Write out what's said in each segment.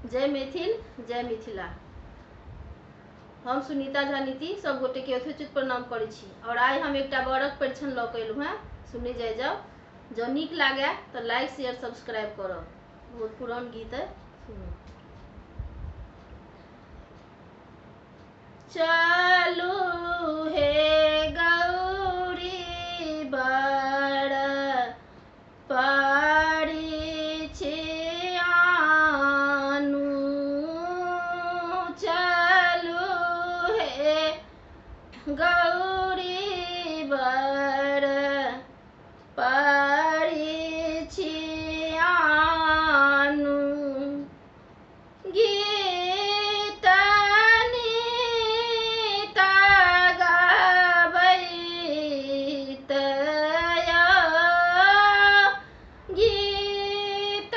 जय मैथिल जय मिथिला। हम सुनीता झा नीति सब गोटे के यथोचित प्रणाम करै छी और आइ हम एकटा बड़क परिछन लऽ के एलहुँ हैं। सुनी जाय जाओ, जो नीक लागे तो लाइक शेयर सब्सक्राइब करब। बहुत पुरान गीत है, सुनो। चलू हे गौरी बड़ पारी छी आनु, चलू हे गौरी बड़ पारी छी आनु, गीत नीत गबैत य, गीत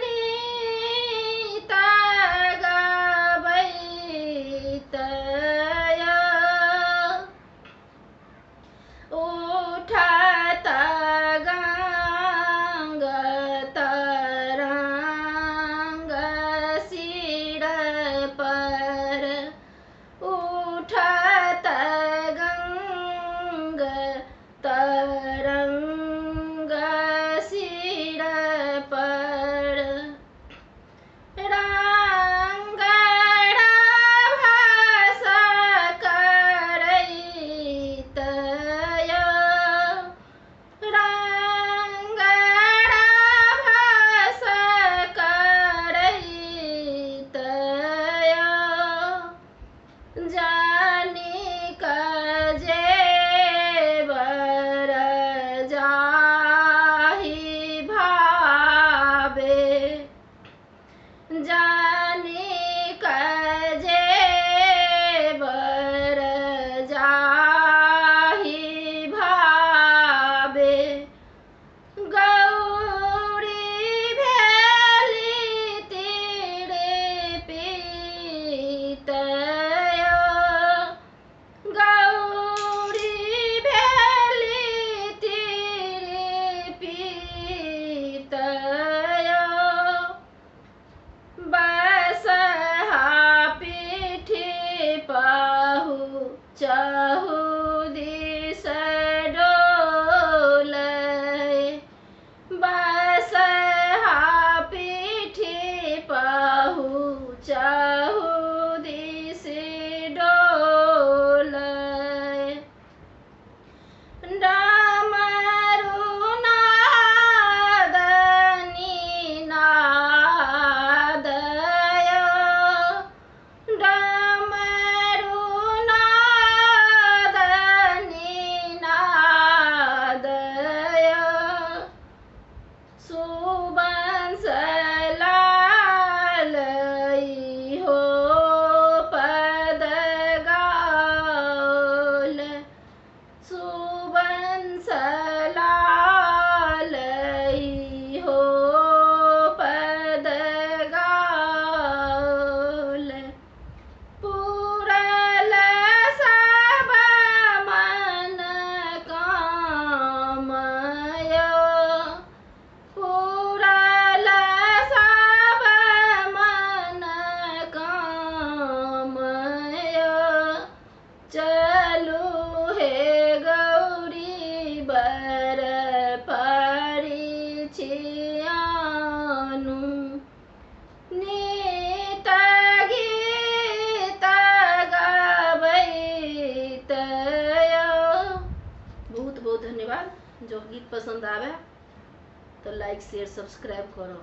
नीत गबैत य, उठत गंग तरंग सिर पर, उठत गंग तरंग सिर पर, रंगड़ भास करैत य, रंगड़ भास करैत य, जानिक जेवर जाहि भावे, जानिक जेवर जाहि भावे, गौरी भेली तिरपित य, गौरी भेली तिरपित य, बसहा पीठी पहुँचहु दिस डोलै, बसहा पीठी पहुँचहु दिस डोलै, डमरू नाद निनाद य, डमरू नाद निनाद य, सुबंस लाल हो पद गाओल, सुबंस लाल हो पद गाओल, पूरल सब मन कामय, पूरल सब मन कामय, चलू हे गौरी बड़ पारी छी आनु, नीत गीत गबैत य। बहुत बहुत धन्यवाद। जो गीत पसंद आवे तो लाइक शेयर सब्सक्राइब करो।